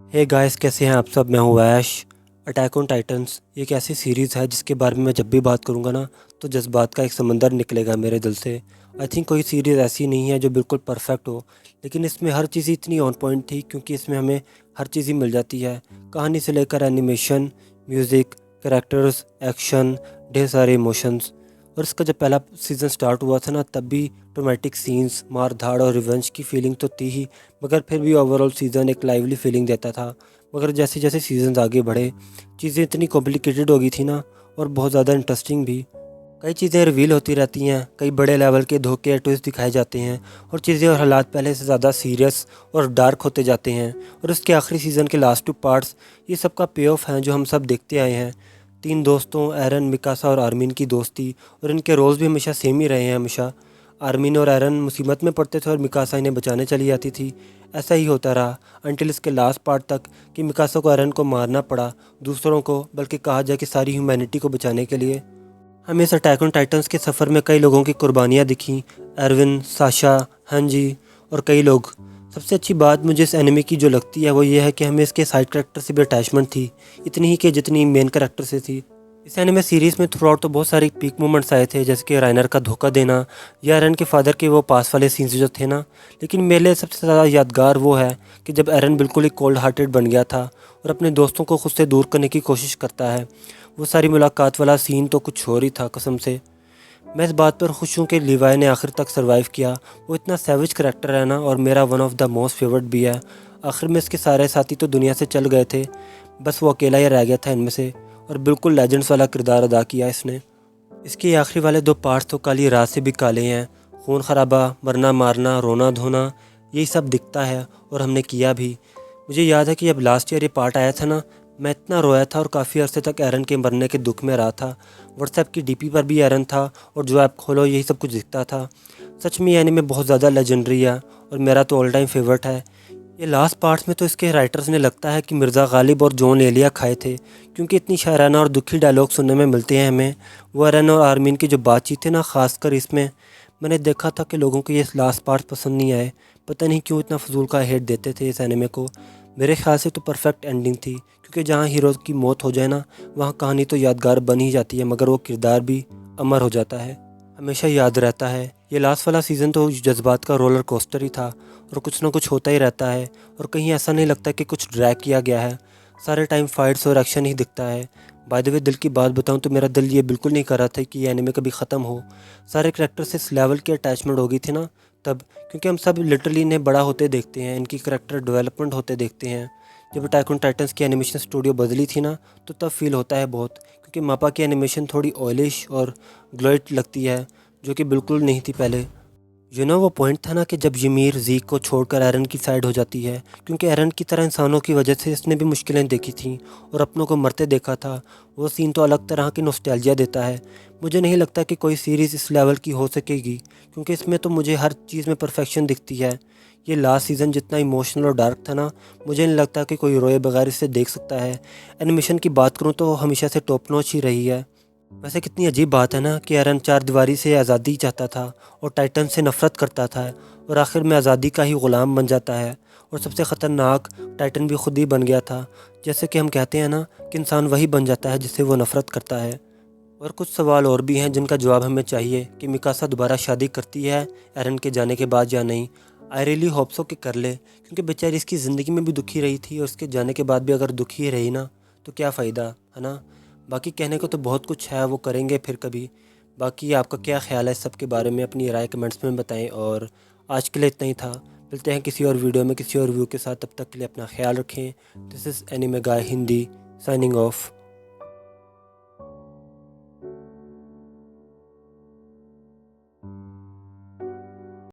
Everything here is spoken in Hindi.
हे गाइस, कैसे हैं आप सब। मैं हूँ वैश। अटैक ऑन टाइटंस ये एक ऐसी सीरीज़ है जिसके बारे में मैं जब भी बात करूँगा ना तो जज्बात का एक समंदर निकलेगा मेरे दिल से। आई थिंक कोई सीरीज़ ऐसी नहीं है जो बिल्कुल परफेक्ट हो, लेकिन इसमें हर चीज़ इतनी ऑन पॉइंट थी क्योंकि इसमें हमें हर चीज़ ही मिल जाती है। कहानी से लेकर एनिमेशन, म्यूज़िक, कैरेक्टर्स, एक्शन, ढेर सारे इमोशंस। और इसका जब पहला सीज़न स्टार्ट हुआ था ना तब भी ट्रोमेटिक सीन्स, मार धाड़ और रिवेंज की फीलिंग तो थी ही, मगर फिर भी ओवरऑल सीज़न एक लाइवली फीलिंग देता था। मगर जैसे जैसे सीज़न्स आगे बढ़े चीज़ें इतनी कॉम्प्लिकेटेड हो गई थी ना, और बहुत ज़्यादा इंटरेस्टिंग भी। कई चीज़ें रिवील होती रहती हैं, कई बड़े लेवल के धोखे या ट्विस्ट दिखाए जाते हैं, और चीज़ें और हालात पहले से ज़्यादा सीरियस और डार्क होते जाते हैं। और उसके आखिरी सीज़न के लास्ट 2 पार्ट्स ये सब का पे ऑफ हैं जो हम सब देखते आए हैं। 3 दोस्तों एरन, मिकासा और आर्मिन की दोस्ती, और इनके रोल्स भी हमेशा सेम ही रहे हैं। हमेशा आर्मिन और एरन मुसीबत में पड़ते थे और मिकासा इन्हें बचाने चली जाती थी। ऐसा ही होता रहा अंटिल इसके लास्ट पार्ट तक कि मिकासा को एरन को मारना पड़ा, दूसरों को बल्कि कहा जाए कि सारी ह्यूमैनिटी को बचाने के लिए। हमें इस अटैक ऑन टाइटंस के सफ़र में कई लोगों की कुर्बानियाँ दिखीं। एरविन, साशा, हंजी और कई लोग। सबसे अच्छी बात मुझे इस एनिमे की जो लगती है वो ये है कि हमें इसके साइड कैरेक्टर से भी अटैचमेंट थी, इतनी ही कि जितनी मेन कैरेक्टर से थी। इस एनिमे सीरीज़ में थ्रू आउट तो बहुत सारे पीक मोमेंट्स आए थे, जैसे कि राइनर का धोखा देना या एरन के फादर के वो पास वाले सीन्स जो थे ना। लेकिन मेरे लिए सबसे ज़्यादा यादगार वो है कि जब एरन बिल्कुल ही कोल्ड हार्टेड बन गया था और अपने दोस्तों को खुद से दूर करने की कोशिश करता है। वो सारी मुलाकात वाला सीन तो कुछ और ही था कसम से। मैं इस बात पर खुश हूँ कि लिवाई ने आखिर तक सर्वाइव किया। वो इतना सैविज करैक्टर है ना, और मेरा one of the most favourite भी है। आखिर में इसके सारे साथी तो दुनिया से चल गए थे, बस वो अकेला ही रह गया था इनमें से, और बिल्कुल लेजेंड्स वाला किरदार अदा किया इसने। इसके आखिरी वाले 2 पार्ट्स तो काली रात से भी काले हैं। खून खराबा, मरना मारना, रोना धोना, यही सब दिखता है और हमने किया भी। मुझे याद है कि जब लास्ट ईयर ये पार्ट आया था ना, मैं इतना रोया था और काफ़ी अरसे तक एरन के मरने के दुख में रहा था। व्हाट्सएप की डीपी पर भी एरन था, और जो ऐप खोलो यही सब कुछ दिखता था। सच में ये एनीमे बहुत ज़्यादा लेजेंडरी है और मेरा तो ऑल टाइम फेवरेट है। ये लास्ट पार्ट्स में तो इसके राइटर्स ने लगता है कि मिर्ज़ा गालिब और जॉन एलिया खाए थे, क्योंकि इतनी शायराना और दुखी डायलॉग सुनने में मिलते हैं हमें। वो एरन और आर्मीन की जो बातचीत है ना, ख़ासकर इसमें मैंने देखा था कि लोगों को ये लास्ट पार्ट पसंद नहीं आए। पता नहीं क्यों इतना फजूल का हेट देते थे इस एनिमे को। मेरे ख्याल से तो परफेक्ट एंडिंग थी, क्योंकि जहाँ हीरो की मौत हो जाए ना वहाँ कहानी तो यादगार बन ही जाती है, मगर वो किरदार भी अमर हो जाता है, हमेशा याद रहता है। ये लास्ट वाला सीज़न तो जज्बात का रोलर कोस्टर ही था, और कुछ ना कुछ होता ही रहता है, और कहीं ऐसा नहीं लगता कि कुछ ड्रैग किया गया है। सारे टाइम फाइट्स और एक्शन ही दिखता है। बाय द वे, दिल की बात बताऊं तो मेरा दिल ये बिल्कुल नहीं कर रहा था कि ये एनिमे कभी ख़त्म हो। सारे करैक्टर से इस लेवल की अटैचमेंट हो गई थी ना तब, क्योंकि हम सब लिटरली इन्हें बड़ा होते देखते हैं, इनकी करैक्टर डेवलपमेंट होते देखते हैं। जब अटैक ऑन टाइटंस की एनिमेशन स्टूडियो बदली थी ना तो तब फील होता है बहुत, क्योंकि मापा की एनिमेशन थोड़ी ऑयलिश और ग्लोइट लगती है, जो कि बिल्कुल नहीं थी पहले। वो पॉइंट था ना कि जब यूमिर ज़ीक को छोड़कर एरन की साइड हो जाती है, क्योंकि एरन की तरह इंसानों की वजह से इसने भी मुश्किलें देखी थीं और अपनों को मरते देखा था। वो सीन तो अलग तरह की नॉस्टैल्जिया देता है। मुझे नहीं लगता कि कोई सीरीज़ इस लेवल की हो सकेगी, क्योंकि इसमें तो मुझे हर चीज़ में परफेक्शन दिखती है। ये लास्ट सीज़न जितना इमोशनल और डार्क था ना, मुझे नहीं लगता कि कोई रोए बगैर इसे देख सकता है। एनिमेशन की बात करूँ तो हमेशा से टॉप नॉच ही रही है। वैसे कितनी अजीब बात है ना कि एरन चार दीवारी से आज़ादी चाहता था और टाइटन से नफ़रत करता था, और आखिर में आज़ादी का ही ग़ुलाम बन जाता है। और सबसे ख़तरनाक टाइटन भी खुद ही बन गया था। जैसे कि हम कहते हैं ना कि इंसान वही बन जाता है जिससे वो नफ़रत करता है। और कुछ सवाल और भी हैं जिनका जवाब हमें चाहिए कि मिकासा दोबारा शादी करती है एरन के जाने के बाद या नहीं। आई रियली होप सो कि कर ले, क्योंकि बेचारी इसकी ज़िंदगी में भी दुखी रही थी, और उसके जाने के बाद भी अगर दुखी ही रही ना तो क्या फ़ायदा, है ना। बाकी कहने को तो बहुत कुछ है, वो करेंगे फिर कभी। बाकी आपका क्या ख्याल है इस सब के बारे में, अपनी राय कमेंट्स में बताएं। और आज के लिए इतना ही था। मिलते हैं किसी और वीडियो में किसी और व्यू के साथ। तब तक के लिए अपना ख्याल रखें। This is anime guy Hindi, signing off.